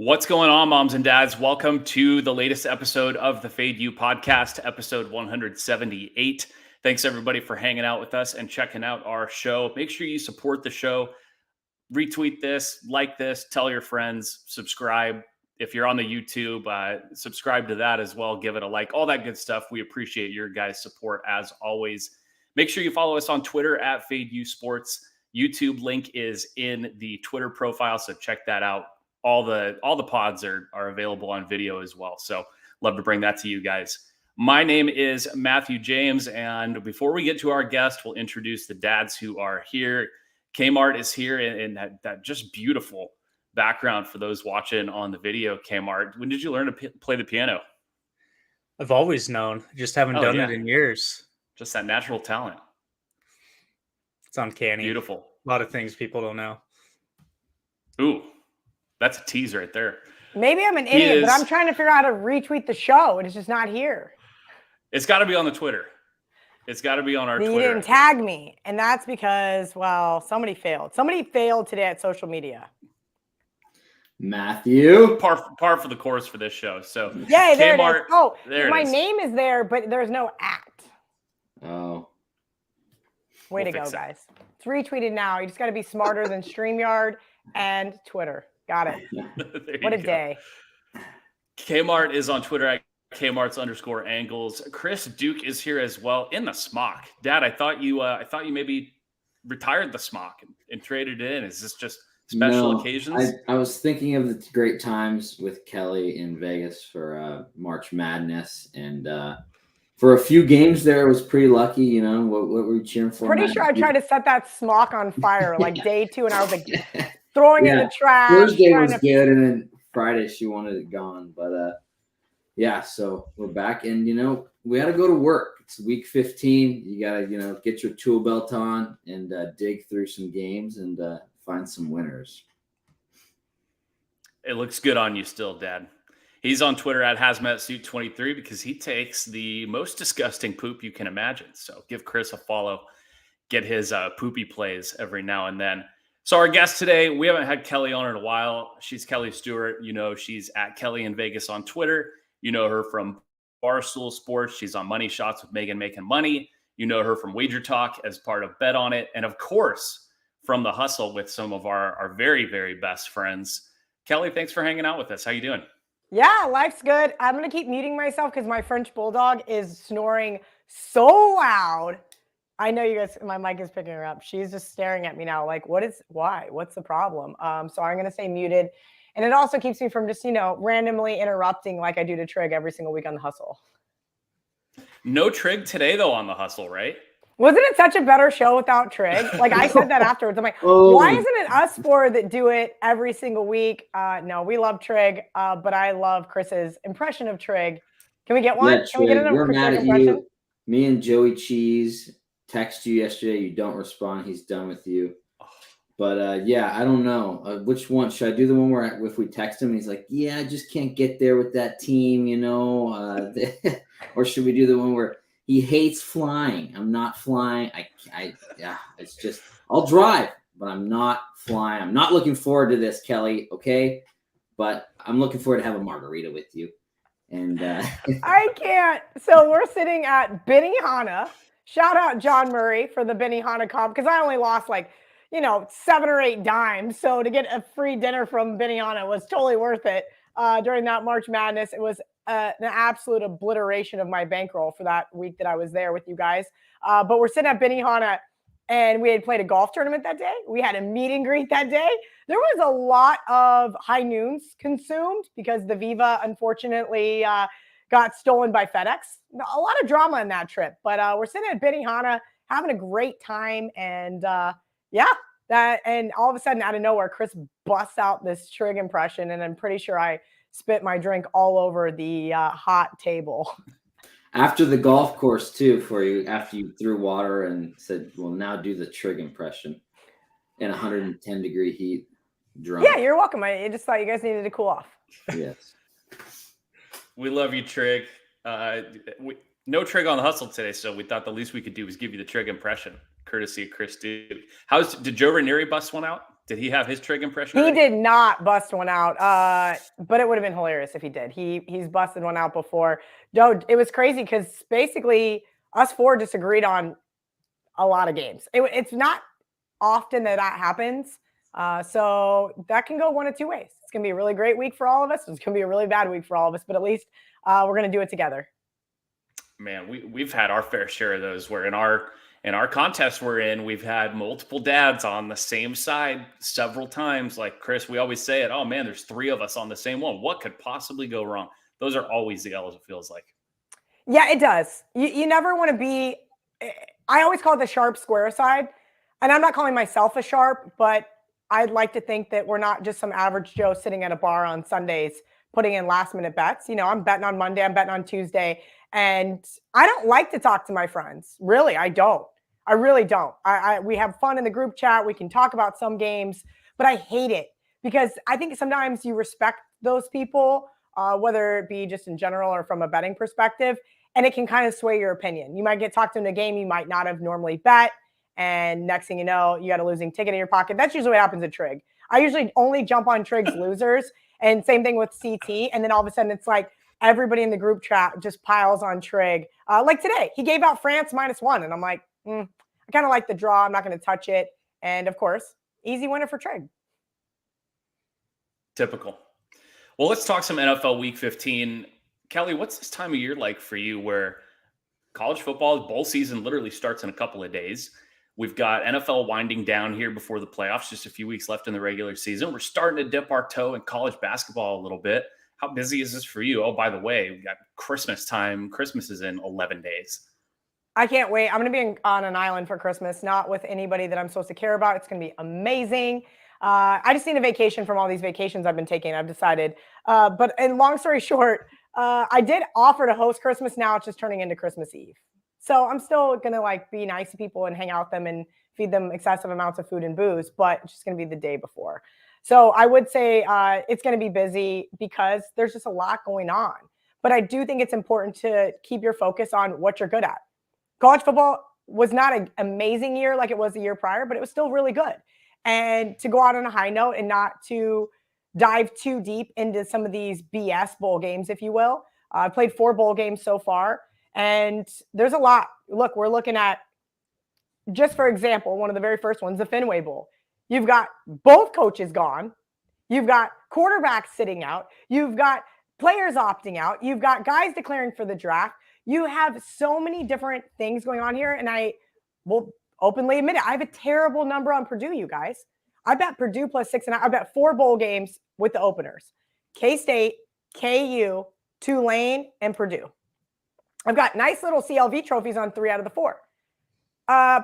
What's going on, moms and dads? Welcome to the latest episode of the Fade You podcast, episode 178. Thanks, everybody, for hanging out with us and checking out our show. Make sure you support the show. Retweet this, like this, tell your friends, subscribe. If you're on the YouTube, subscribe to that as well. Give it a like, all that good stuff. We appreciate your guys' support as always. Make sure you follow us on Twitter at Fade You Sports. YouTube link is in the Twitter profile, so check that out. All the pods are available on video as well. So love to bring that to you guys. My name is Matthew James. And before we get to our guest, we'll introduce the dads who are here. Kmart is here in that just beautiful background for those watching on the video. Kmart, when did you learn to play the piano? I've always known, just haven't done it in years. Just that natural talent. It's uncanny. Beautiful. A lot of things people don't know. Ooh. That's a tease right there. Maybe I'm an idiot, but I'm trying to figure out how to retweet the show, and it's just not here. It's got to be on the Twitter. It's got to be on our Twitter. You didn't tag me, and that's because, well, somebody failed. Somebody failed today at social media. Matthew. Par for the course for this show. So yeah, there Kmart, it is. Oh, there my name is there, but there's no at. Oh. Way to go, guys. It's retweeted now. You just got to be smarter than StreamYard and Twitter. Got it. What a day. Kmart is on Twitter at Kmart's_angles. Chris Duke is here as well in the smock. Dad, I thought you maybe retired the smock and traded it in. Is this just special occasions? I was thinking of the great times with Kelly in Vegas for March Madness, and for a few games there, it was pretty lucky. You know, what were you cheering for? Pretty sure I tried to set that smock on fire like day 2, and I was like throwing it in the trash. Thursday was good, and then Friday she wanted it gone. But so we're back, and we got to go to work. It's week 15. You got to get your tool belt on and dig through some games and find some winners. It looks good on you still, Dad. He's on Twitter at HazmatSuit23 because he takes the most disgusting poop you can imagine. So give Chris a follow. Get his poopy plays every now and then. So our guest today, we haven't had Kelly on in a while. She's Kelly Stewart. She's at Kelly in Vegas on Twitter. You know her from Barstool Sports. She's on Money Shots with Megan Making Money. You know her from WagerTalk as part of Bet On It. And of course, from The Hustle with some of our very, very best friends. Kelly, thanks for hanging out with us. How you doing? Yeah, life's good. I'm going to keep muting myself because my French bulldog is snoring so loud. I know you guys, my mic is picking her up. She's just staring at me now like, why? What's the problem? So I'm going to stay muted. And it also keeps me from just, randomly interrupting like I do to Trig every single week on The Hustle. No Trig today, though, on The Hustle, right? Wasn't it such a better show without Trig? Like I said that afterwards. I'm like, why isn't it us four that do it every single week? No, we love Trig, but I love Chris's impression of Trig. Can we get one? Yeah, Can we get an we're mad at impression? you. Me and Joey Cheese text you yesterday. You don't respond. He's done with you. But I don't know. Which one? Should I do the one where if we text him, he's like, yeah, I just can't get there with that team, or should we do the one where he hates flying? I'm not flying. It's just, I'll drive, but I'm not flying. I'm not looking forward to this, Kelly. Okay. But I'm looking forward to have a margarita with you. And I can't. So we're sitting at Benihana. Shout out John Murray for the Benihana comp. Cause I only lost 7 or 8 dimes. So to get a free dinner from Benihana was totally worth it. During that March Madness, it was an absolute obliteration of my bankroll for that week that I was there with you guys. But we're sitting at Benihana, and we had played a golf tournament that day. We had a meet and greet that day. There was a lot of high noons consumed because the Viva, unfortunately, got stolen by FedEx. A lot of drama in that trip. But we're sitting at Benihana, having a great time. And and all of a sudden, out of nowhere, Chris busts out this Trig impression, and I'm pretty sure I spit my drink all over the hot table. After the golf course, too, for you, after you threw water and said, well, now do the Trig impression in 110-degree heat. Drunk. Yeah, you're welcome. I just thought you guys needed to cool off. Yes. We love you, Trig. No Trig on The Hustle today, so we thought the least we could do was give you the Trig impression, courtesy of Chris Duke. Did Joe Ranieri bust one out? Did he have his trig impression? He already? did not bust one out, but it would have been hilarious if he did. He's busted one out before. No, it was crazy because basically us four disagreed on a lot of games. It's not often that happens. So that can go one of two ways. It's going to be a really great week for all of us. It's going to be a really bad week for all of us, but at least we're going to do it together. Man, we've had our fair share of those where in our contest we're in, we've had multiple dads on the same side several times. Like Chris, we always say it, oh man, there's 3 of us on the same one. What could possibly go wrong? Those are always the L's, it feels like. Yeah, it does. You never want to be, I always call it the sharp square side. And I'm not calling myself a sharp, but I'd like to think that we're not just some average Joe sitting at a bar on Sundays putting in last minute bets. You know, I'm betting on Monday, I'm betting on Tuesday. And I don't like to talk to my friends. Really, I don't. I really don't. We have fun in the group chat. We can talk about some games, but I hate it because I think sometimes you respect those people, whether it be just in general or from a betting perspective, and it can kind of sway your opinion. You might get talked into a game you might not have normally bet, and next thing you know, you got a losing ticket in your pocket. That's usually what happens at Trig. I usually only jump on Trig's losers, and same thing with CT, and then all of a sudden it's like everybody in the group chat just piles on Trig. Like today, he gave out France -1, and I'm like, I kind of like the draw. I'm not going to touch it. And of course, easy winner for Trig. Typical. Well, let's talk some NFL Week 15. Kelly, what's this time of year like for you where college football bowl season literally starts in a couple of days? We've got NFL winding down here before the playoffs, just a few weeks left in the regular season. We're starting to dip our toe in college basketball a little bit. How busy is this for you? Oh, by the way, we got Christmas time. Christmas is in 11 days. I can't wait. I'm going to be on an island for Christmas, not with anybody that I'm supposed to care about. It's going to be amazing. I just need a vacation from all these vacations I've been taking. I've decided. But in long story short, I did offer to host Christmas. Now it's just turning into Christmas Eve. So I'm still going to like be nice to people and hang out with them and feed them excessive amounts of food and booze, but it's just going to be the day before. So I would say it's going to be busy because there's just a lot going on. But I do think it's important to keep your focus on what you're good at. College football was not an amazing year like it was the year prior, but it was still really good. And to go out on a high note and not to dive too deep into some of these BS bowl games, if you will. I've played 4 bowl games so far, and there's a lot. Look, we're looking at, just for example, one of the very first ones, the Fenway Bowl. You've got both coaches gone. You've got quarterbacks sitting out. You've got players opting out. You've got guys declaring for the draft. You have so many different things going on here, and I will openly admit it. I have a terrible number on Purdue, you guys. I bet Purdue plus 6.5. I bet 4 bowl games with the openers. K-State, KU, Tulane, and Purdue. I've got nice little CLV trophies on 3 out of the 4.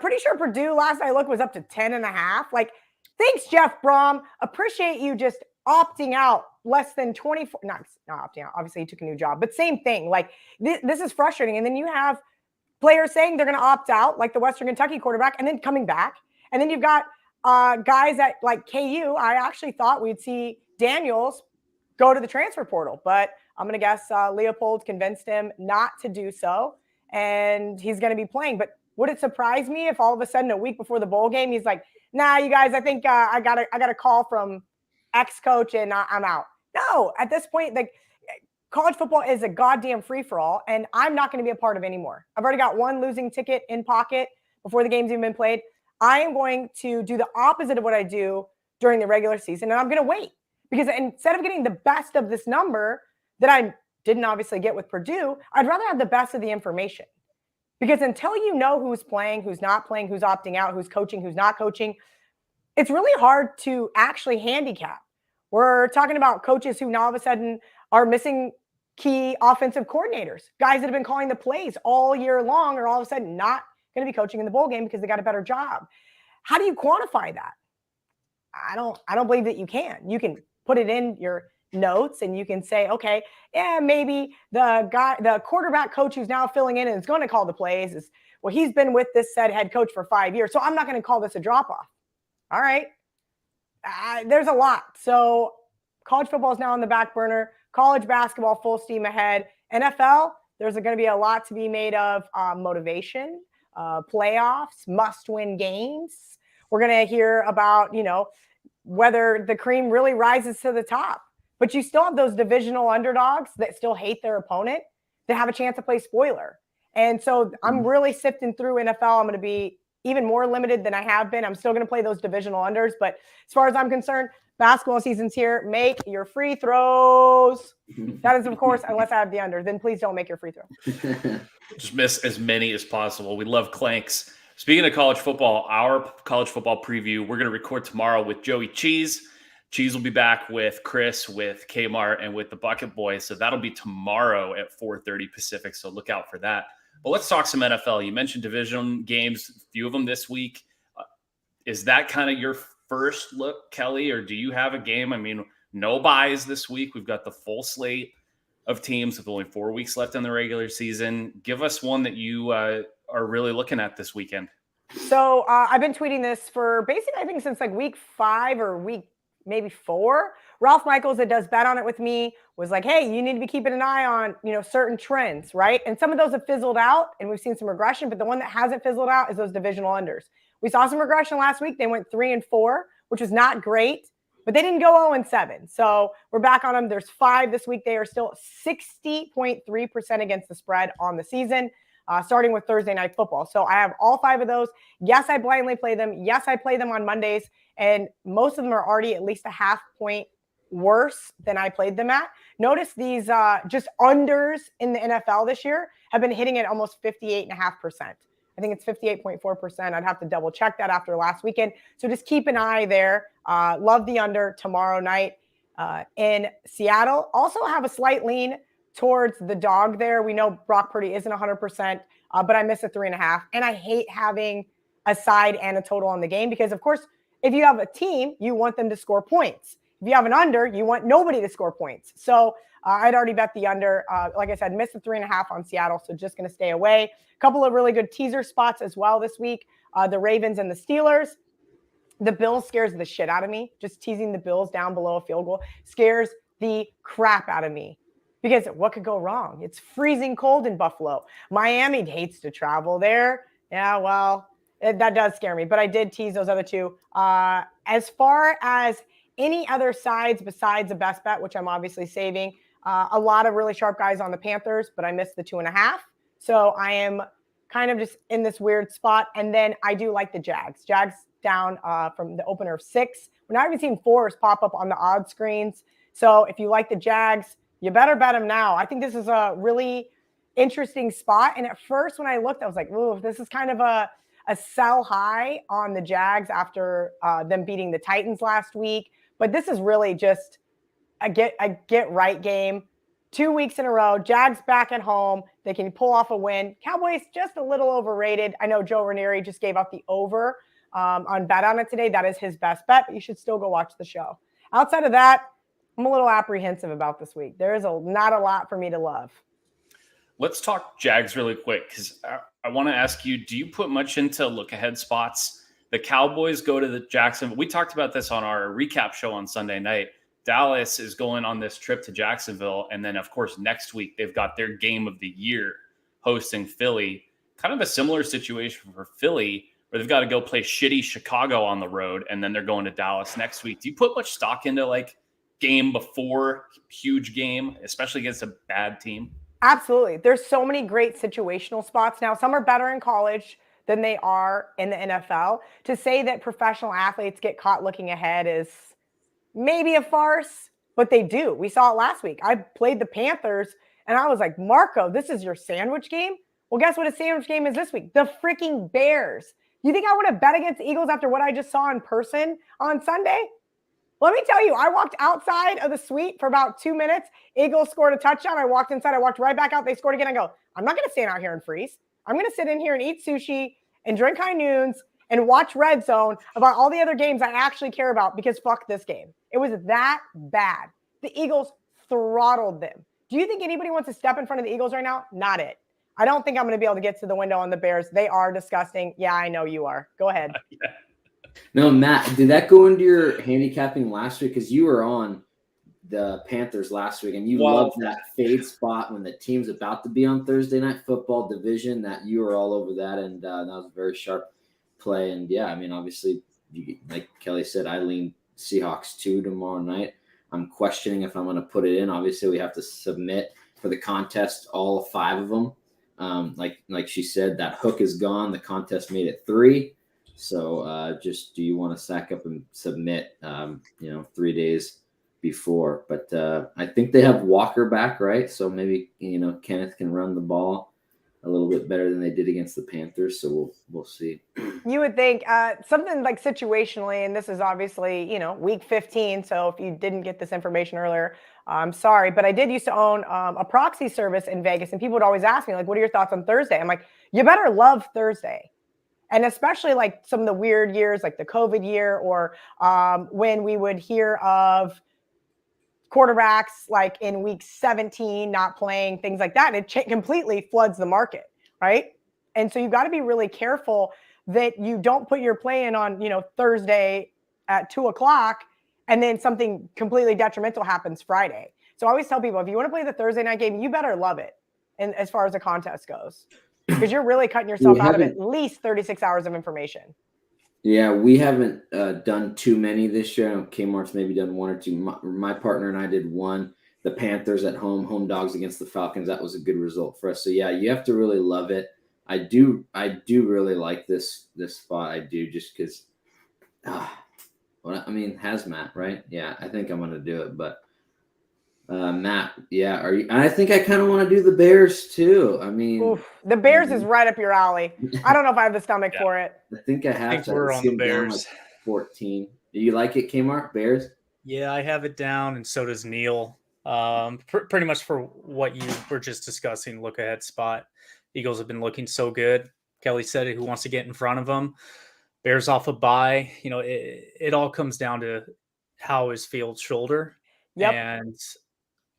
Pretty sure Purdue, last I looked, was up to 10.5. Like, thanks, Jeff Brom. Appreciate you just opting out less than 24. Not opting out. Obviously, he took a new job. But same thing. Like, this is frustrating. And then you have players saying they're going to opt out, like the Western Kentucky quarterback, and then coming back. And then you've got guys at like KU. I actually thought we'd see Daniels go to the transfer portal, but I'm going to guess Leopold convinced him not to do so, and he's going to be playing. But would it surprise me if all of a sudden a week before the bowl game, he's like, nah, you guys, I think I got a call from X coach and I'm out. No, at this point, like, college football is a goddamn free-for-all, and I'm not going to be a part of anymore. I've already got 1 losing ticket in pocket before the game's even been played. I am going to do the opposite of what I do during the regular season, and I'm going to wait. Because instead of getting the best of this number that I didn't obviously get with Purdue, I'd rather have the best of the information. Because until you know who's playing, who's not playing, who's opting out, who's coaching, who's not coaching, it's really hard to actually handicap. We're talking about coaches who now all of a sudden are missing key offensive coordinators. Guys that have been calling the plays all year long are all of a sudden not going to be coaching in the bowl game because they got a better job. How do you quantify that? I don't believe that you can. You can put it in your notes and you can say, okay, yeah, maybe the quarterback coach who's now filling in and is going to call the plays is, well, he's been with this said head coach for 5 years, so I'm not going to call this a drop-off. All right. There's a lot. So college football is now on the back burner. College basketball, full steam ahead. NFL, there's going to be a lot to be made of motivation, playoffs, must-win games. We're going to hear about, whether the cream really rises to the top. But you still have those divisional underdogs that still hate their opponent that have a chance to play spoiler. And so I'm really sifting through NFL. I'm going to be even more limited than I have been. I'm still going to play those divisional unders. But as far as I'm concerned, basketball season's here. Make your free throws. That is, of course, unless I have the under. Then please don't make your free throw. Just miss as many as possible. We love clanks. Speaking of college football, our college football preview, we're going to record tomorrow with Joey Cheese. Cheese will be back with Chris, with Kmart, and with the Bucket Boys. So that'll be tomorrow at 4:30 Pacific. So look out for that. But let's talk some NFL. You mentioned division games, a few of them this week. Is that kind of your first look, Kelly, or do you have a game? I mean, no buys this week. We've got the full slate of teams with only 4 weeks left in the regular season. Give us one that you are really looking at this weekend. So I've been tweeting this for basically, I think, since like week 5 or week maybe 4. Ralph Michaels, that does bet on it with me, was like, hey, you need to be keeping an eye on, certain trends, right? And some of those have fizzled out and we've seen some regression, but the one that hasn't fizzled out is those divisional unders. We saw some regression last week. They went 3-4, which was not great, but they didn't go 0-7. So we're back on them. There's 5 this week. They are still 60.3% against the spread on the season, starting with Thursday Night Football. So I have all 5 of those. Yes, I blindly play them. Yes, I play them on Mondays. And most of them are already at least a half point worse than I played them at. Notice these just unders in the NFL this year have been hitting at almost 58.5%. I think it's 58.4%. I'd have to double check that after last weekend. So just keep an eye there. Love the under tomorrow night in Seattle. Also have a slight lean towards the dog there. We know Brock Purdy isn't 100%, but I miss a 3.5. And I hate having a side and a total on the game because, of course, if you have a team, you want them to score points. If you have an under, you want nobody to score points. So I'd already bet the under. Like I said, missed the 3.5 on Seattle, so just going to stay away. A couple of really good teaser spots as well this week. The Ravens and the Steelers. The Bills scares the shit out of me. Just teasing the Bills down below a field goal scares the crap out of me. Because what could go wrong? It's freezing cold in Buffalo. Miami hates to travel there. Yeah, well, that does scare me. But I did tease those other 2. As far as any other sides besides a best bet, which I'm obviously saving, a lot of really sharp guys on the Panthers, but I missed the 2.5. So I am kind of just in this weird spot. And then I do like the Jags. Jags down from the opener of 6. We're not even seeing 4s pop up on the odd screens. So if you like the Jags, you better bet them now. I think this is a really interesting spot. And at first when I looked, I was like, ooh, this is kind of a sell high on the Jags after them beating the Titans last week. But this is really just a get right game. 2 weeks in a row. Jags back at home. They can pull off a win. Cowboys just a little overrated. I know Joe Ranieri just gave out the over on Bet on It today. That is his best bet, but you should still go watch the show. Outside of that, I'm a little apprehensive about this week. There is not a lot for me to love. Let's talk Jags really quick because I want to ask you, do you put much into look-ahead spots? The Cowboys go to the Jacksonville. We talked about this on our recap show on Sunday night. Dallas is going on this trip to Jacksonville. And then, of course, next week, they've got their game of the year hosting Philly. Kind of a similar situation for Philly where they've got to go play shitty Chicago on the road. And then they're going to Dallas next week. Do you put much stock into like game before huge game, especially against a bad team? Absolutely. There's so many great situational spots. Now, some are better in college than they are in the NFL. To say that professional athletes get caught looking ahead is maybe a farce, but they do. We saw it last week. I played the Panthers, and I was like, Marco, this is your sandwich game? Well, guess what a sandwich game is this week? The freaking Bears. You think I would have bet against the Eagles after what I just saw in person on Sunday? Let me tell you, I walked outside of the suite for about 2 minutes. Eagles scored a touchdown. I walked inside. I walked right back out. They scored again. I go, I'm not going to stand out here and freeze. I'm going to sit in here and eat sushi and drink high noons and watch Red Zone about all the other games I actually care about because fuck this game. It was that bad. The Eagles throttled them. Do you think anybody wants to step in front of the Eagles right now? Not it. I don't think I'm going to be able to get to the window on the Bears. They are disgusting. Yeah, I know you are. Go ahead. No, Matt, did that go into your handicapping last week? Because you were on the Panthers last week, and you loved that fade spot when the team's about to be on Thursday Night Football division. That you were all over that, and that was a very sharp play. And yeah, I mean, obviously, like Kelly said, I leaned Seahawks 2 tomorrow night. I'm questioning if I'm going to put it in. Obviously, we have to submit for the contest all 5 of them. Like she said, that hook is gone. The contest made it 3. So just do you want to sack up and submit, 3 days before? But I think they have Walker back, right? So maybe, Kenneth can run the ball a little bit better than they did against the Panthers. So we'll see. You would think something like situationally, and this is obviously, week 15. So if you didn't get this information earlier, I'm sorry, but I did used to own a proxy service in Vegas, and people would always ask me, like, what are your thoughts on Thursday? I'm like, you better love Thursday. And especially like some of the weird years, like the COVID year, or when we would hear of quarterbacks like in week 17 not playing, things like that, it completely floods the market, right? And so you've got to be really careful that you don't put your play in on, Thursday at 2:00, and then something completely detrimental happens Friday. So I always tell people, if you want to play the Thursday night game, you better love it. And as far as the contest goes, because you're really cutting yourself out of at least 36 hours of information. Yeah, we haven't done too many this year. I know Kmart's maybe done 1 or 2. My partner and I did 1. The Panthers at home dogs against the Falcons. That was a good result for us. So yeah, you have to really love it. I do really like this spot. I do, just because. Hazmat, right? Yeah, I think I'm gonna do it. But Matt, yeah, are you? I think I kind of want to do the Bears too. Oof, the Bears is right up your alley. I don't know if I have the stomach for it. I think I have to. We're on the Bears. 14. Do you like it, Kmart? Bears? Yeah, I have it down, and so does Neil. Pretty much for what you were just discussing, look ahead spot. Eagles have been looking so good. Kelly said it, who wants to get in front of them. Bears off a bye. It all comes down to how is Fields' shoulder. Yep. And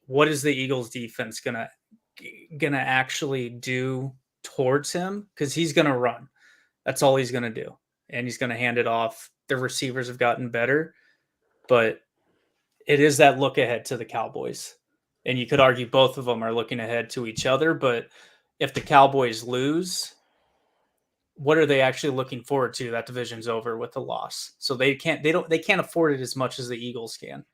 what is the Eagles defense gonna actually do towards him? Because he's gonna run. That's all he's gonna do. And he's gonna hand it off. The receivers have gotten better, but it is that look ahead to the Cowboys. And you could argue both of them are looking ahead to each other, but if the Cowboys lose, what are they actually looking forward to? That division's over with a loss. So they can't afford it as much as the Eagles can.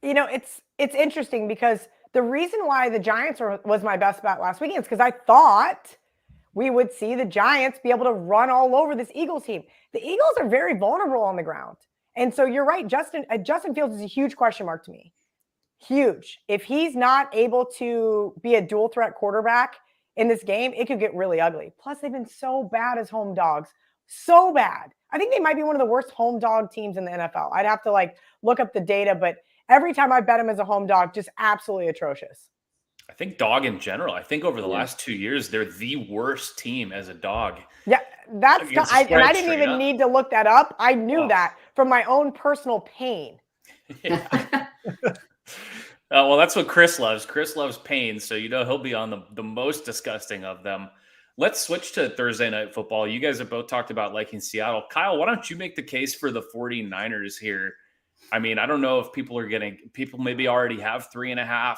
It's interesting because the reason why the Giants was my best bet last weekend is because I thought we would see the Giants be able to run all over this Eagles team. The Eagles are very vulnerable on the ground. And so you're right, Justin Fields is a huge question mark to me. Huge. If he's not able to be a dual threat quarterback in this game, it could get really ugly. Plus, they've been so bad as home dogs. So bad. I think they might be one of the worst home dog teams in the NFL. I'd have to look up the data, but every time I bet them as a home dog, just absolutely atrocious. I think dog in general. I think over the last 2 years, they're the worst team as a dog. Yeah, I didn't even need to look that up. I knew that from my own personal pain. Yeah. Well, that's what Chris loves. Chris loves pain, so he'll be on the most disgusting of them. Let's switch to Thursday Night Football. You guys have both talked about liking Seattle. Kyle, why don't you make the case for the 49ers here? I don't know if people maybe already have 3.5.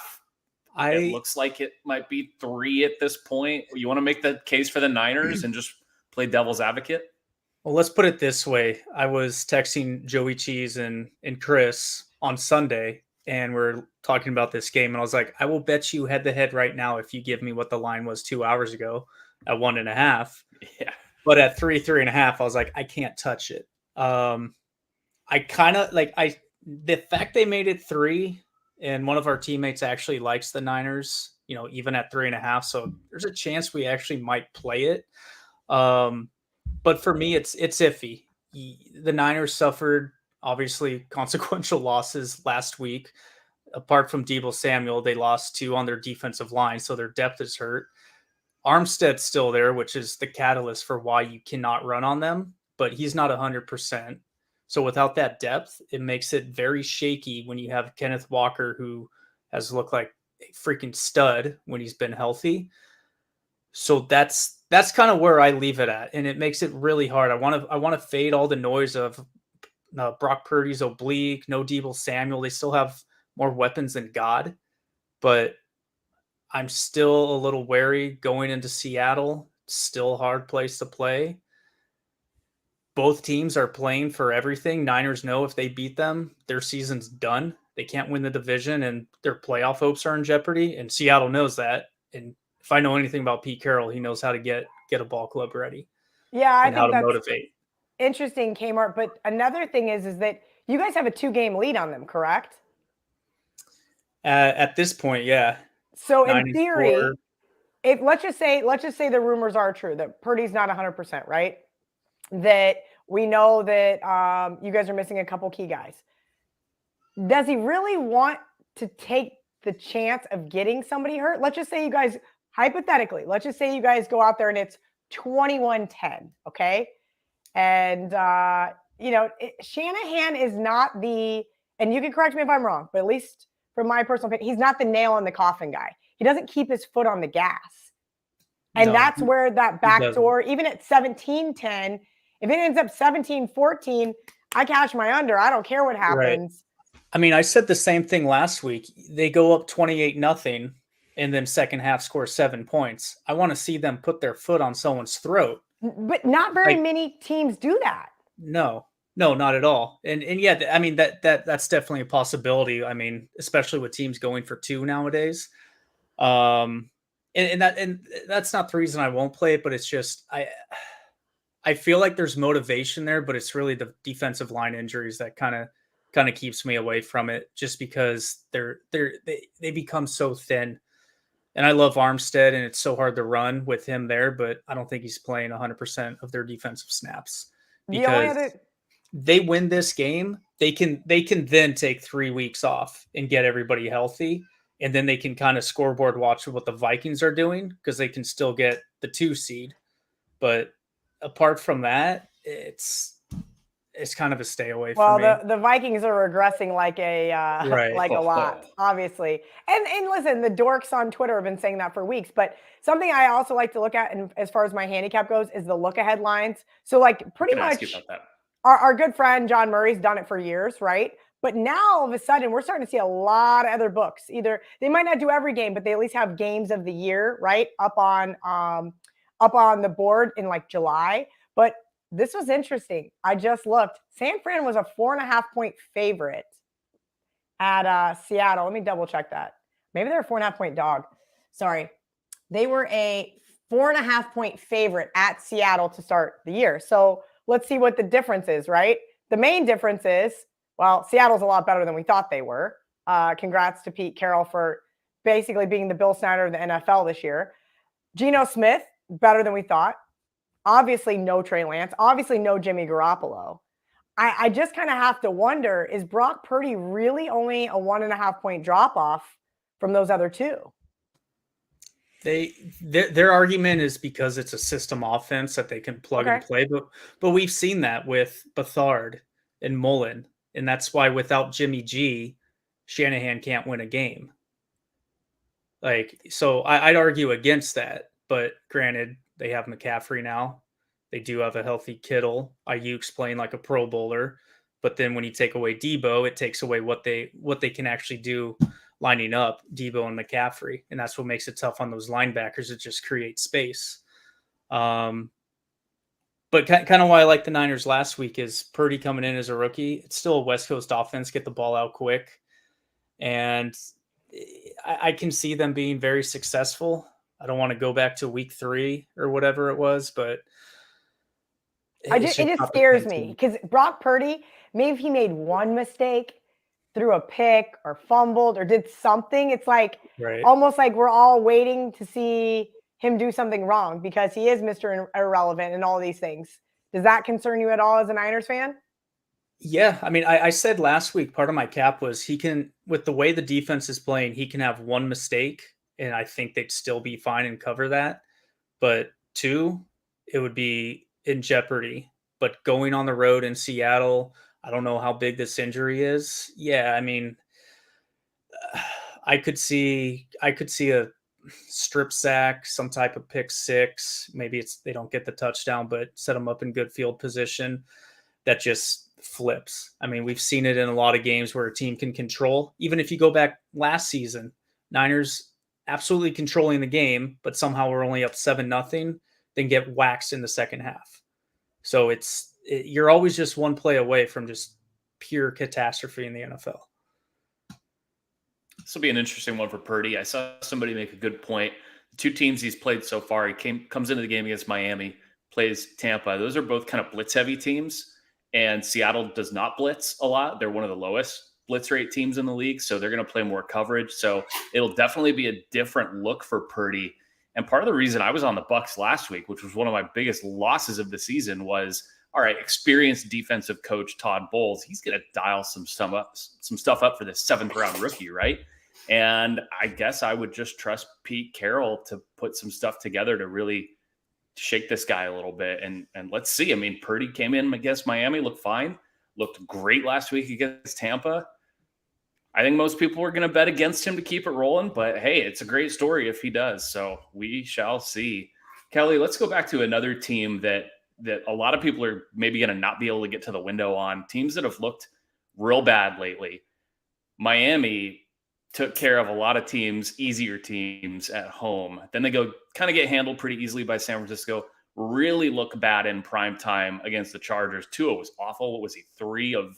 It looks like it might be 3 at this point. You want to make the case for the Niners and just play devil's advocate? Well, let's put it this way. I was texting Joey Cheese and Chris on Sunday, and we're talking about this game. And I was like, I will bet you head to head right now if you give me what the line was 2 hours ago at 1.5. Yeah. But at 3.5, I was like, I can't touch it. I kind of the fact they made it 3, and one of our teammates actually likes the Niners, even at 3.5. So there's a chance we actually might play it. But for me, it's iffy. The Niners suffered obviously consequential losses last week. Apart from Deebo Samuel, they lost 2 on their defensive line, so their depth is hurt. Armstead's still there, which is the catalyst for why you cannot run on them, but he's not 100%. So without that depth, it makes it very shaky when you have Kenneth Walker, who has looked like a freaking stud when he's been healthy. So that's kind of where I leave it at, and it makes it really hard. I want to fade all the noise of Brock Purdy's oblique, no Deebo Samuel. They still have more weapons than God, but I'm still a little wary going into Seattle. Still a hard place to play. both teams are playing for everything. Niners know if they beat them, their season's done. They can't win the division and their playoff hopes are in jeopardy. And Seattle knows that. And if I know anything about Pete Carroll, he knows how to get a ball club ready. Yeah, I and how think to that's motivate. interesting, Kmart. But another thing is that you guys have a 2-game lead on them, correct? At this point, yeah. So in theory, if let's just say the rumors are true that Purdy's not 100%, right? That we know that you guys are missing a couple key guys. Does he really want to take the chance of getting somebody hurt? Let's just say you guys, hypothetically, let's just say you guys go out there and it's 21-10, okay? And, Shanahan is not and you can correct me if I'm wrong, but at least from my personal opinion, he's not the nail in the coffin guy. He doesn't keep his foot on the gas. And that's where that backdoor, even at 17-10, if it ends up 17-14, I cash my under. I don't care what happens. Right. I mean, I said the same thing last week. They go up 28-0 and then second half score 7 points. I want to see them put their foot on someone's throat. But not very many teams do that. No, not at all. And yeah, I mean, that's definitely a possibility. I mean, especially with teams going for 2 nowadays. And that's not the reason I won't play it, but it's just I feel like there's motivation there, but it's really the defensive line injuries that kind of keeps me away from it, just because they become so thin. And I love Armstead, and it's so hard to run with him there, but I don't think he's playing 100% of their defensive snaps. Because they win this game, they can then take 3 weeks off and get everybody healthy, and then they can kind of scoreboard watch what the Vikings are doing, because they can still get the 2 seed. But apart from that, it's kind of a stay away from me. Well, the Vikings are regressing like a lot, obviously. And listen, the dorks on Twitter have been saying that for weeks. But something I also like to look at, and as far as my handicap goes, is the look ahead lines. So like pretty much our good friend John Murray's done it for years, right? But now all of a sudden we're starting to see a lot of other books. Either they might not do every game, but they at least have games of the year, right? Up on the board in like July. But this was interesting. I just looked. San Fran was a 4.5-point favorite at Seattle. Let me double check that. Maybe they're a 4.5-point dog. Sorry. They were a 4.5-point favorite at Seattle to start the year. So let's see what the difference is, right? The main difference is, well, Seattle's a lot better than we thought they were. Congrats to Pete Carroll for basically being the Bill Snyder of the NFL this year. Geno Smith, better than we thought. Obviously, no Trey Lance. Obviously, no Jimmy Garoppolo. I just kind of have to wonder, is Brock Purdy really only a 1.5-point drop-off from those other 2? Their argument is because it's a system offense that they can plug and play. But we've seen that with Bethard and Mullen. And that's why without Jimmy G, Shanahan can't win a game. So I'd argue against that. But granted, they have McCaffrey now. They do have a healthy Kittle. Ayuk's playing like a Pro Bowler. But then when you take away Debo, it takes away what they can actually do lining up Debo and McCaffrey. And that's what makes it tough on those linebackers. It just creates space. But kind of why I like the Niners last week is Purdy coming in as a rookie. It's still a West Coast offense, get the ball out quick. And I can see them being very successful. I don't want to go back to week 3 or whatever it was, but it just scares me because Brock Purdy, maybe if he made one mistake, threw a pick or fumbled or did something, it's like almost like we're all waiting to see him do something wrong because he is Mr. Irrelevant and all these things. Does that concern you at all as a Niners fan? Yeah. I mean, I said last week, part of my cap was he can, with the way the defense is playing, he can have one mistake and I think they'd still be fine and cover that. But 2, it would be in jeopardy. But going on the road in Seattle, I don't know how big this injury is. Yeah, I mean, I could see a strip sack, some type of pick 6. Maybe they don't get the touchdown, but set them up in good field position. That just flips. I mean, we've seen it in a lot of games where a team can control. Even if you go back last season, Niners absolutely controlling the game, but somehow we're only up 7-0, then get waxed in the second half. So it's you're always just one play away from just pure catastrophe in the NFL. This will be an interesting one for Purdy. I saw somebody make a good point. The two teams he's played so far, comes into the game against Miami, plays Tampa. Those are both kind of blitz-heavy teams, and Seattle does not blitz a lot. They're one of the lowest blitz rate teams in the league, so they're going to play more coverage. So it'll definitely be a different look for Purdy. And part of the reason I was on the Bucs last week, which was one of my biggest losses of the season, was all right, experienced defensive coach Todd Bowles, he's going to dial some stuff up for this 7th-round rookie, right? And I guess I would just trust Pete Carroll to put some stuff together to really shake this guy a little bit. And let's see. I mean, Purdy came in against Miami, looked fine, looked great last week against Tampa. I think most people are going to bet against him to keep it rolling, but hey, it's a great story if he does. So we shall see. Kelly, let's go back to another team that a lot of people are maybe going to not be able to get to the window on. Teams that have looked real bad lately. Miami took care of a lot of teams, easier teams at home. Then they go kind of get handled pretty easily by San Francisco. Really look bad in prime time against the Chargers. Tua was awful. What was he? 3 of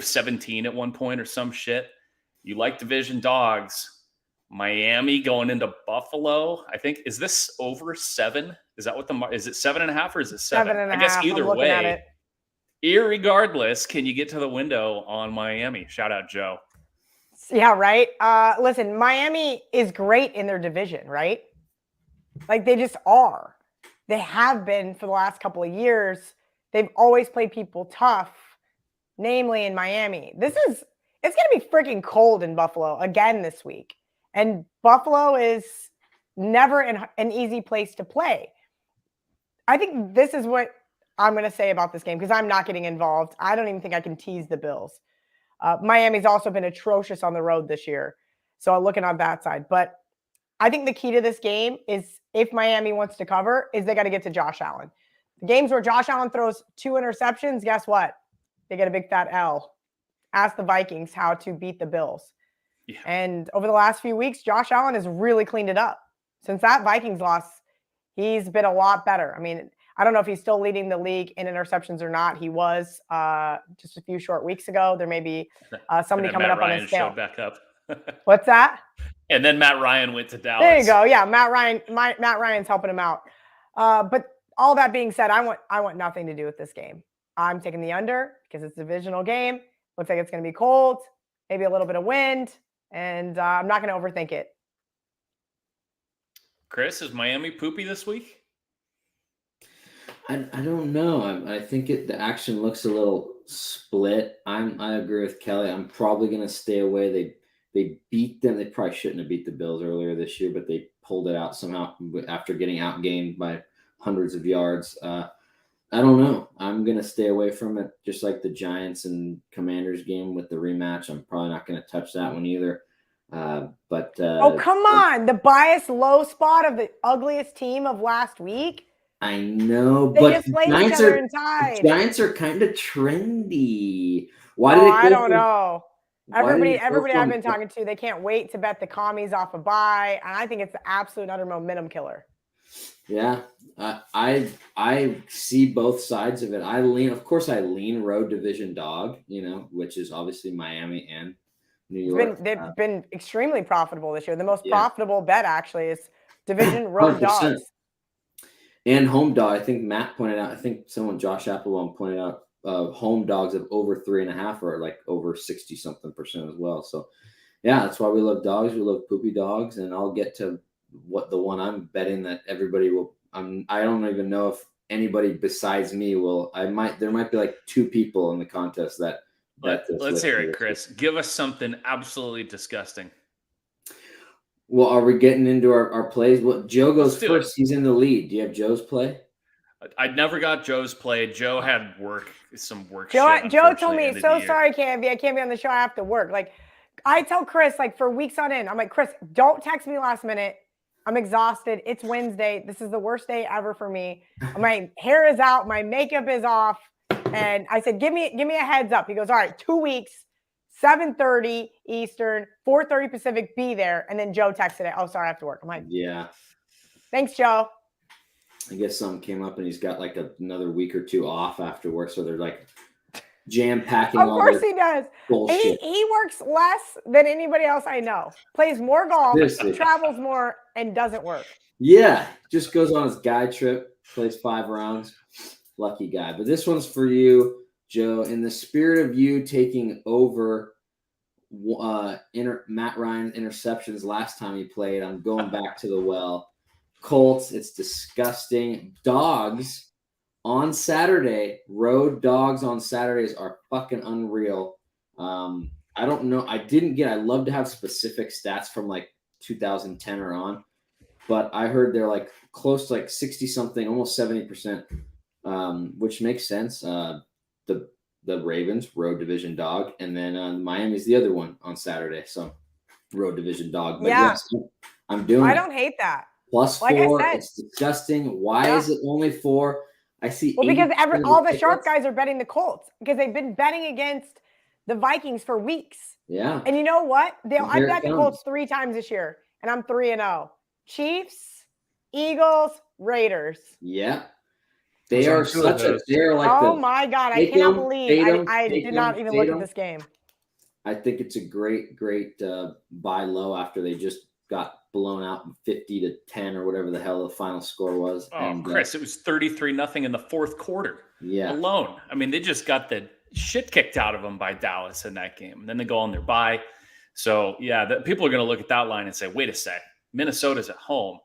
17 at one point or some shit. You like division dogs. Miami going into Buffalo. I think, is this over 7? Is that what is it 7.5 or is it 7? 7.5. I guess either way, irregardless, can you get to the window on Miami? Shout out, Joe. Yeah, right. Listen, Miami is great in their division, right? Like they just are. They have been for the last couple of years. They've always played people tough, namely in Miami. It's going to be freaking cold in Buffalo again this week. And Buffalo is never an easy place to play. I think this is what I'm going to say about this game because I'm not getting involved. I don't even think I can tease the Bills. Miami's also been atrocious on the road this year. So I'm looking on that side. But I think the key to this game is if Miami wants to cover is they got to get to Josh Allen. The games where Josh Allen throws 2 interceptions, guess what? They get a big fat L. Ask the Vikings how to beat the Bills. Yeah. And over the last few weeks, Josh Allen has really cleaned it up. Since that Vikings loss, he's been a lot better. I mean, I don't know if he's still leading the league in interceptions or not. He was just a few short weeks ago. There may be somebody coming Matt up Ryan on his scale. Showed back up. What's that? And then Matt Ryan went to Dallas. There you go. Yeah, Matt Ryan's helping him out. But all that being said, I want nothing to do with this game. I'm taking the under because it's a divisional game. Looks like it's going to be cold, maybe a little bit of wind, and I'm not going to overthink it. Chris, is Miami poopy this week? I don't know. I think the action looks a little split. I agree with Kelly. I'm probably going to stay away. They beat them. They probably shouldn't have beat the Bills earlier this year, but they pulled it out somehow after getting outgained by hundreds of yards. I don't know. I'm going to stay away from it, just like the Giants and Commanders game with the rematch. I'm probably not going to touch that one either. Oh, come on. The biased low spot of the ugliest team of last week. I know, they but just played each other in tied. Giants are kind of trendy. Why did it go I don't know. Everybody I've been talking to, they can't wait to bet the commies off a bye. And I think it's the absolute utter momentum killer. Yeah, I see both sides of it. I lean road division dog, which is obviously Miami and New York. They've been extremely profitable this year. The most profitable bet actually is division road 100%. dogs. And home dog. I think Matt pointed out, Josh Applebaum pointed out home dogs of over 3.5 are like over 60-something% as well. So yeah, that's why we love dogs. We love poopy dogs. And I'll get to what the one I'm betting that everybody will. I don't even know if anybody besides me will. There might be like 2 people in the contest that. Let's hear it, Chris. Give us something absolutely disgusting. Well, are we getting into our plays? Well, Joe goes first. He's in the lead. Do you have Joe's play? I never got Joe's play. Joe had some work. Joe told me, sorry, I can't be on the show. I have to work. Like, I tell Chris, like, for weeks on end, I'm like, Chris, don't text me last minute. I'm exhausted. It's Wednesday. This is the worst day ever for me. My hair is out. My makeup is off. And I said, give me a heads up. He goes, all right, 2 weeks. 7:30 Eastern, 4:30 Pacific, be there. And then Joe texted it. Oh, sorry, I have to work. I'm like, yeah. Thanks, Joe. I guess something came up and he's got like another week or two off after work. So they're like jam packing. Of course he does. Bullshit. He works less than anybody else I know. Plays more golf, Seriously. travels more, and doesn't work. Yeah, just goes on his guy trip, plays 5 rounds. Lucky guy. But this one's for you, Joe. In the spirit of you taking over Matt Ryan interceptions last time he played, I'm going back to the well. Colts, it's disgusting. Dogs on Saturday, road dogs on Saturdays are fucking unreal. I don't know. I love to have specific stats from like 2010 or on, but I heard they're like close to like 60 something, almost 70%, which makes sense. The Ravens, road division dog, and then Miami's the other one on Saturday. So road division dog. But yes, I'm doing it. I don't hate that. Plus like 4, I said, it's disgusting. Why is it only 4? I see. Well, because all the sharp guys are betting the Colts because they've been betting against the Vikings for weeks. Yeah. And you know what? I bet the Colts 3 times this year, and I'm 3-0. Chiefs, Eagles, Raiders. Yeah. They are they're like oh my God. I cannot believe I did not even look at this game. I think it's a great buy low after they just got blown out 50-10 or whatever the hell the final score was. Oh, and, Chris, it was 33-0 in the fourth quarter. Yeah. Alone. I mean, they just got the shit kicked out of them by Dallas in that game. And then they go on their bye. So, yeah, people are going to look at that line and say, wait a sec, Minnesota's at home.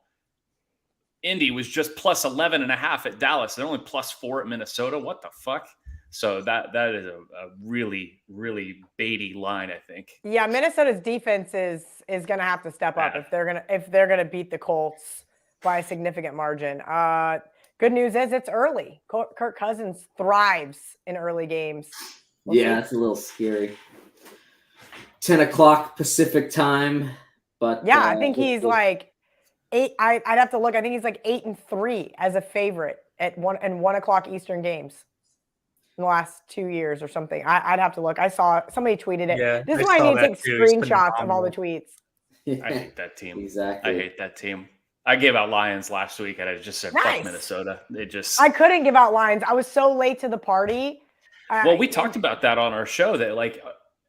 Indy was just plus 11.5 at Dallas. They're only plus 4 at Minnesota. What the fuck? So that is a really, really baity line, I think. Yeah, Minnesota's defense is going to have to step up if they're gonna beat the Colts by a significant margin. Good news is it's early. Kirk Cousins thrives in early games. That's a little scary. 10 o'clock Pacific time, but yeah, I think he's like 8. I'd have to look. I think he's like 8-3 as a favorite at 1 o'clock Eastern games in the last 2 years or something. I'd have to look. I saw somebody tweeted it. Yeah, this is why I need to take screenshots of all the tweets. I hate that team. Exactly. I hate that team. I gave out Lions last week, and I just said, fuck Minnesota. I couldn't give out Lions. I was so late to the party. Well, we talked about that on our show that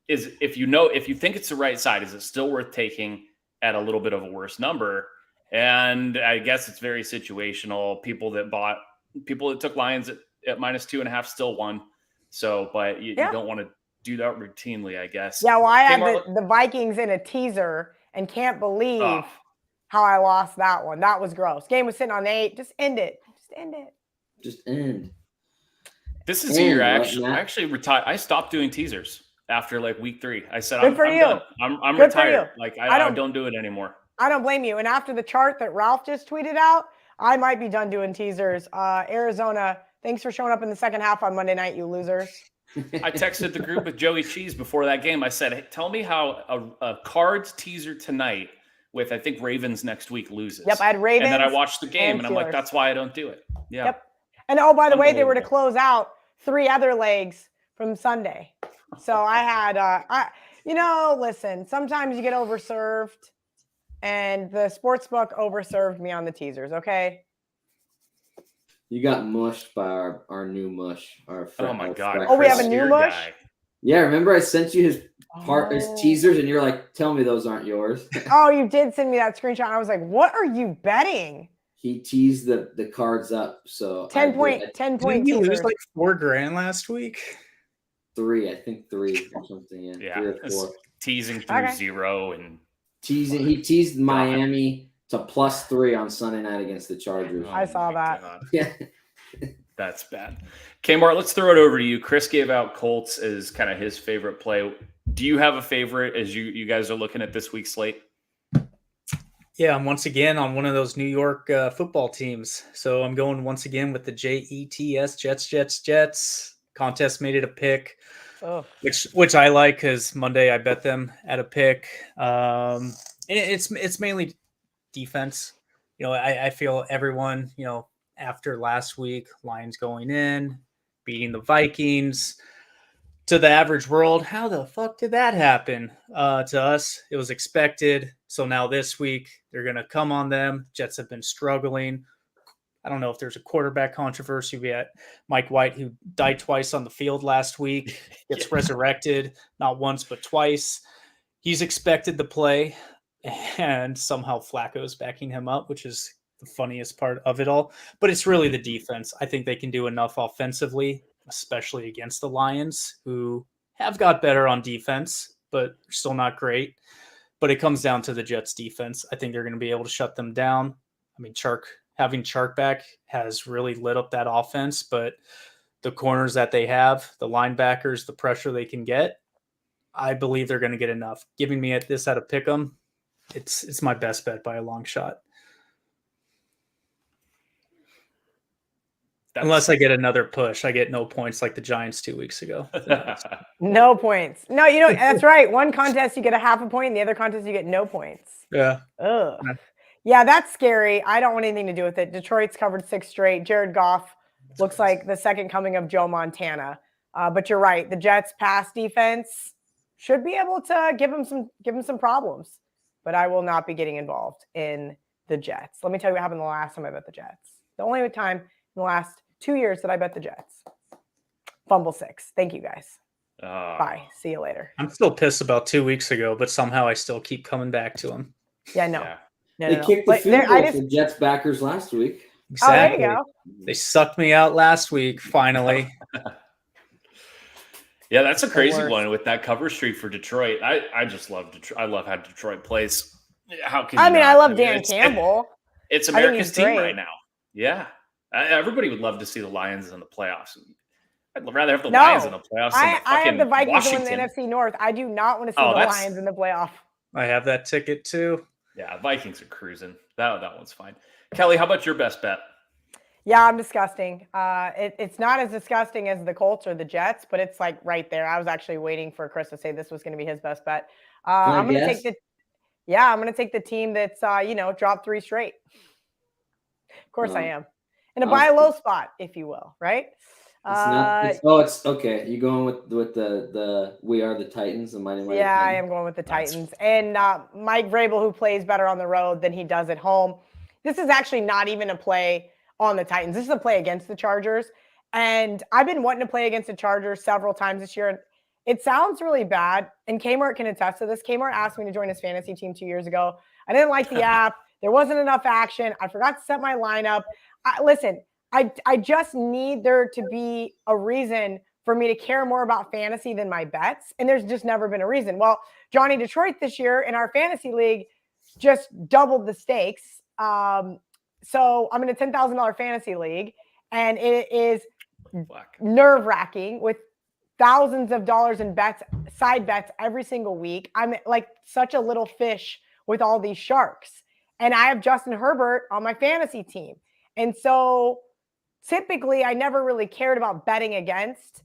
if you think it's the right side, is it still worth taking at a little bit of a worse number? And I guess it's very situational. People that took Lions at minus 2.5 still won. So, but you don't want to do that routinely, I guess. Yeah, well, I had the Vikings in a teaser and can't believe how I lost that one. That was gross. Game was sitting on 8. Just end it. Just end. This is the year I actually retired. I stopped doing teasers after like week 3. I said, I'm done. I'm retired. Like I don't do it anymore. I don't blame you. And after the chart that Ralph just tweeted out, I might be done doing teasers. Arizona, thanks for showing up in the second half on Monday night, you losers. I texted the group with Joey Cheese before that game. I said, hey, tell me how a Cards teaser tonight with, I think, Ravens next week loses. Yep, I had Ravens. And then I watched the game, and I'm like, that's why I don't do it. Yeah. Yep. And by the way, they were to close out 3 other legs from Sunday. So I had, listen, sometimes you get overserved. And the sports book overserved me on the teasers, okay? You got mushed by our new mush. Oh my God! Oh, we have a new mush. Yeah, remember I sent you his teasers, and you're like, "Tell me those aren't yours." Oh, you did send me that screenshot. I was like, "What are you betting?" He teased the cards up, so 10 point. Didn't you lose like $4,000 last week? 3, I think 3 or something. Yeah, 3 or 4. Teasing through 0 and teasing. He teased Miami to +3 on Sunday night against the Chargers. I saw that. Yeah. That's bad. Kmart, let's throw it over to you. Chris gave out Colts as kind of his favorite play. Do you have a favorite as you guys are looking at this week's slate? Yeah, I'm once again on one of those New York football teams. So I'm going once again with the Jets, Jets. Contest made it a pick, which I like because Monday I bet them at a pick. And it's mainly defense. I feel everyone, after last week, Lions going in, beating the Vikings. To the average world, how the fuck did that happen? To us, it was expected. So now this week, they're going to come on them. Jets have been struggling. I don't know if there's a quarterback controversy. We had Mike White, who died twice on the field last week, gets resurrected, not once, but twice. He's expected to play, and somehow Flacco's backing him up, which is the funniest part of it all. But it's really the defense. I think they can do enough offensively, especially against the Lions, who have got better on defense, but still not great. But it comes down to the Jets defense. I think they're going to be able to shut them down. I mean, having Chark back has really lit up that offense, but the corners that they have, the linebackers, the pressure they can get, I believe they're going to get enough. Giving me this at a pick 'em, it's my best bet by a long shot. Unless I get another push, I get no points like the Giants 2 weeks ago. No points. No, that's right. One contest you get a half a point, and the other contest you get no points. Yeah. Ugh. Yeah, that's scary. I don't want anything to do with it. Detroit's covered 6 straight. Jared Goff looks like the second coming of Joe Montana. But you're right. The Jets' pass defense should be able to give him some problems. But I will not be getting involved in the Jets. Let me tell you what happened the last time I bet the Jets. The only time in the last 2 years that I bet the Jets. Fumble 6. Thank you, guys. Bye. See you later. I'm still pissed about 2 weeks ago, but somehow I still keep coming back to them. Yeah, no. Yeah. No, they kicked the field goal for Jets backers last week. Exactly. Oh, there you go. They sucked me out last week, finally. Yeah, that's a crazy one with that cover streak for Detroit. I just love Detroit. I love how Detroit plays. How can you not? I love Dan Campbell. It's America's team right now. Yeah. Everybody would love to see the Lions in the playoffs. I'd rather have the Lions in the playoffs than I have the Vikings Washington. in the NFC North. I do not want to see the Lions in the playoff. I have that ticket too. Yeah, Vikings are cruising. That one's fine. Kelly, how about your best bet? Yeah, I'm disgusting. It's not as disgusting as the Colts or the Jets, but it's like right there. I was actually waiting for Chris to say this was going to be his best bet. I'm going to take the team that's dropped 3 straight. Of course I am. In a buy low spot, if you will, right? It's okay. You going with the We Are the Titans, the Mighty Mighty Titans? I am going with the Titans. And Mike Vrabel, who plays better on the road than he does at home. This is actually not even a play on the Titans. This is a play against the Chargers. And I've been wanting to play against the Chargers several times this year. And it sounds really bad. And Kmart can attest to this. Kmart asked me to join his fantasy team 2 years ago. I didn't like the app. There wasn't enough action. I forgot to set my lineup. Listen, I just need there to be a reason for me to care more about fantasy than my bets. And there's just never been a reason. Well, Johnny Detroit this year in our fantasy league just doubled the stakes. So I'm in a $10,000 fantasy league, and it is nerve-wracking with thousands of dollars in bets, side bets every single week. I'm like such a little fish with all these sharks. And I have Justin Herbert on my fantasy team. And so typically I never really cared about betting against.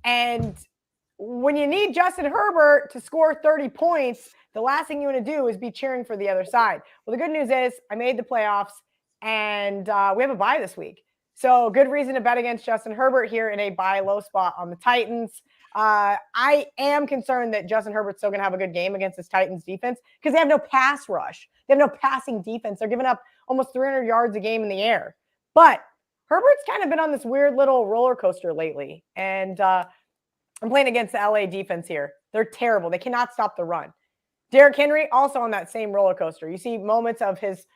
And when you need Justin Herbert to score 30 points, the last thing you want to do is be cheering for the other side. Well, the good news is I made the playoffs, and we have a bye this week. So good reason to bet against Justin Herbert here in a buy low spot on the Titans. I am concerned that Justin Herbert's still going to have a good game against this Titans defense because they have no pass rush. They have no passing defense. They're giving up almost 300 yards a game in the air. But Herbert's kind of been on this weird little roller coaster lately. And I'm playing against the LA defense here. They're terrible. They cannot stop the run. Derrick Henry also on that same roller coaster. You see moments of his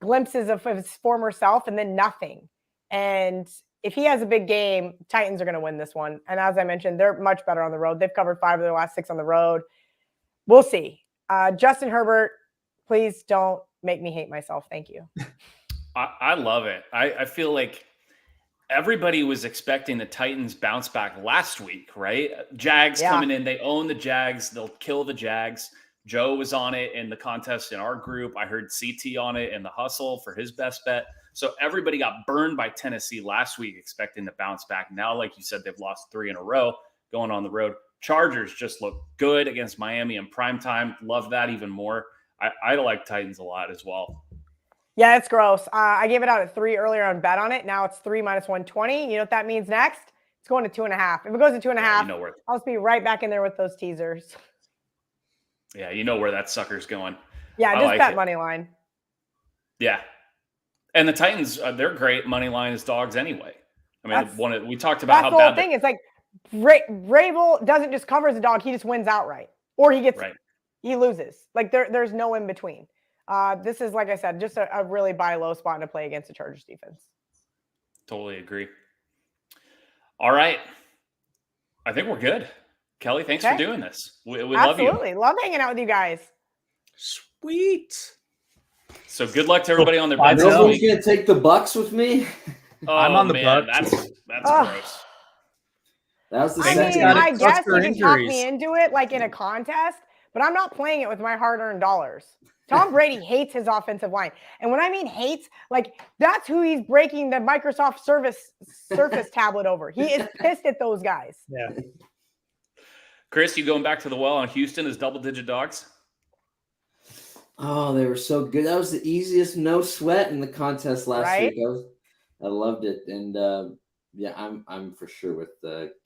glimpses of his former self and then nothing. And if he has a big game, Titans are going to win this one. And as I mentioned, they're much better on the road. They've covered 5 of their last 6 on the road. We'll see. Justin Herbert, please don't make me hate myself. Thank you. I love it. I feel like everybody was expecting the Titans bounce back last week, right? Jags coming in. They own the Jags. They'll kill the Jags. Joe was on it in the contest in our group. I heard CT on it in the hustle for his best bet. So everybody got burned by Tennessee last week, expecting to bounce back. Now, like you said, they've lost 3 in a row going on the road. Chargers just look good against Miami in primetime. Love that even more. I like Titans a lot as well. Yeah, it's gross. I gave it out at 3 earlier on bet on it. Now it's 3 minus 120. You know what that means next? It's going to 2.5. If it goes to 2.5, I'll just be right back in there with those teasers. Yeah, you know where that sucker's going. Yeah, just bet money line. Yeah. And the Titans, they're great money line as dogs anyway. I mean, we talked about that's how the whole bad thing. It's like Vrabel doesn't just cover as a dog; he just wins outright, or he loses. Like there's no in between. This is, like I said, just a really buy low spot to play against the Chargers defense. Totally agree. All right, I think we're good. Kelly, thanks for doing this. We love you. Absolutely, love hanging out with you guys. Sweet. So good luck to everybody on their bets. Nobody's gonna take the Bucks with me. Oh, I'm on the man, Bucks. That's gross. That was the I second. mean, I guess you can injuries. talk me into it like in a contest, but I'm not playing it with my hard-earned dollars. Tom Brady hates his offensive line. And when I mean hates, like that's who he's breaking the Microsoft Surface tablet over. He is pissed at those guys. Yeah. Chris, you going back to the well on Houston as double-digit dogs? Oh, they were so good. That was the easiest no sweat in the contest last week. I loved it. And yeah, I'm for sure with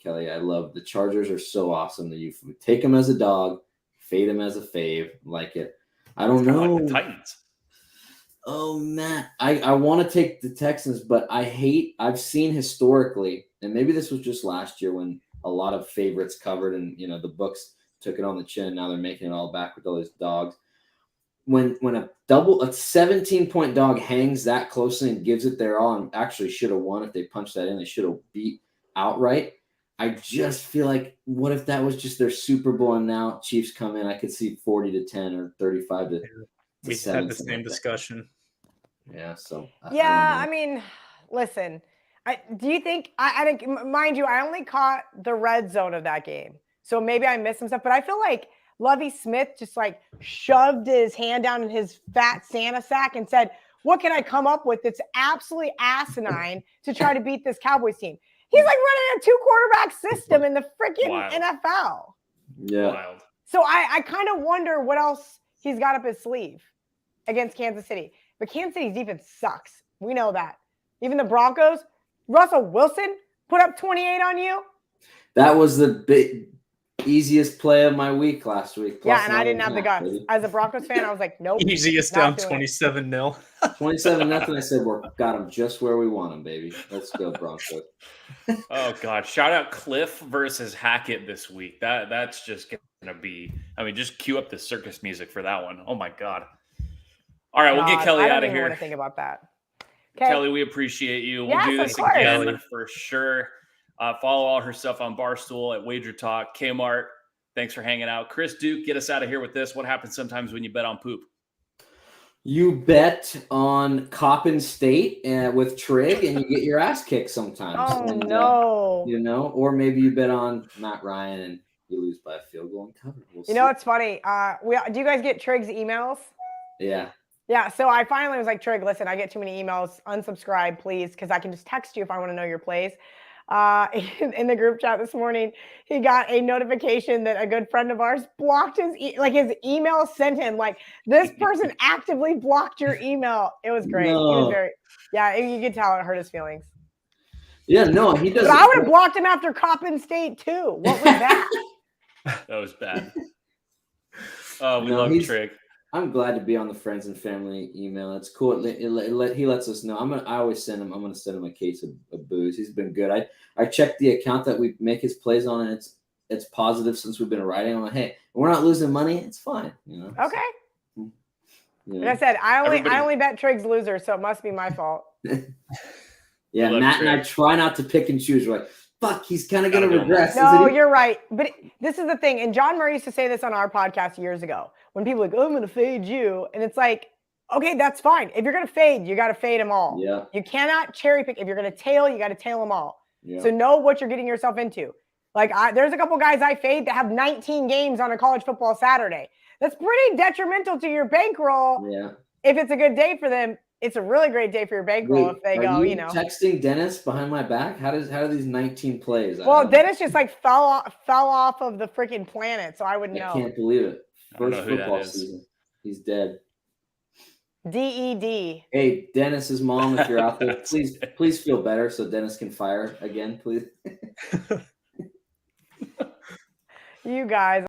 Kelly. I love the Chargers are so awesome that you take them as a dog, fade them as a fave. Like it. I don't know. Like the Titans. Oh, Matt, I want to take the Texans, but I've seen historically, and maybe this was just last year when a lot of favorites covered and, the books took it on the chin. Now they're making it all back with all these dogs. When a 17-point dog hangs that closely and gives it their all and actually should have won if they punched that in, they should have beat outright. I just feel like, what if that was just their Super Bowl and now Chiefs come in? I could see 40-10 or 35-7. We had the same discussion. Yeah. So I mean, listen. Do you think I think, mind you, I only caught the red zone of that game, so maybe I missed some stuff. But I feel like Lovie Smith just like shoved his hand down in his fat Santa sack and said, "What can I come up with that's absolutely asinine to try to beat this Cowboys team?" He's like running a 2-quarterback system in the freaking NFL. Yeah. Wild. So I kind of wonder what else he's got up his sleeve against Kansas City. But Kansas City's defense sucks. We know that. Even the Broncos, Russell Wilson put up 28 on you. That was the easiest play of my week last week. Yeah, and I didn't have the guts. As a Broncos fan, I was like, nope. Easiest down 27-0. 27-0. I said, got him just where we want him, baby. Let's go, Broncos. Oh, God. Shout out Cliff versus Hackett this week. That's just going to be – I mean, just cue up the circus music for that one. Oh, my God. All right, we'll get Kelly out of here. I don't even want to think about that. Okay. Kelly, we appreciate you. We'll Yes, do this of course. again for sure. Follow all her stuff on Barstool at WagerTalk, Kmart. Thanks for hanging out. Chris Duke, get us out of here with this. What happens sometimes when you bet on poop? You bet on Coppin State with Trig, and you get your ass kicked sometimes. Oh, and, no. Or maybe you bet on Matt Ryan and you lose by a field goal and cover. We'll see. It's funny. Do you guys get Trig's emails? Yeah. Yeah, so I finally was like, Trig, listen, I get too many emails. Unsubscribe, please, because I can just text you if I want to know your plays. In the group chat this morning, he got a notification that a good friend of ours blocked his email sent him. Like, this person actively blocked your email. It was great. No. He was you could tell it hurt his feelings. Yeah, no, he doesn't. But I would have blocked him after Coppin State, too. What was that? That was bad. We love Trig. I'm glad to be on the friends and family email. It's cool. He lets us know. I always send him. I'm going to send him a case of booze. He's been good. I checked the account that we make his plays on, and it's positive since we've been writing. I'm like, hey, we're not losing money. It's fine. Okay. So, like I said, I only bet Trig's loser, so it must be my fault. Yeah, Matt Trig. And I try not to pick and choose. We're like, fuck, he's kind of going to regress. No, you're right. But this is the thing. And John Murray used to say this on our podcast years ago. When people are like, oh, I'm going to fade you. And it's like, okay, that's fine. If you're going to fade, you got to fade them all. Yeah. You cannot cherry pick. If you're going to tail, you got to tail them all. Yeah. So know what you're getting yourself into. Like there's a couple guys I fade that have 19 games on a college football Saturday. That's pretty detrimental to your bankroll. Yeah. If it's a good day for them, it's a really great day for your bankroll. If they go, texting Dennis behind my back. How do these 19 plays? Well, Dennis just like fell off of the freaking planet, so I wouldn't know. I can't believe it. First football season. He's dead. DED. Hey, Dennis's mom, if you're out there, please feel better so Dennis can fire again, please. You guys.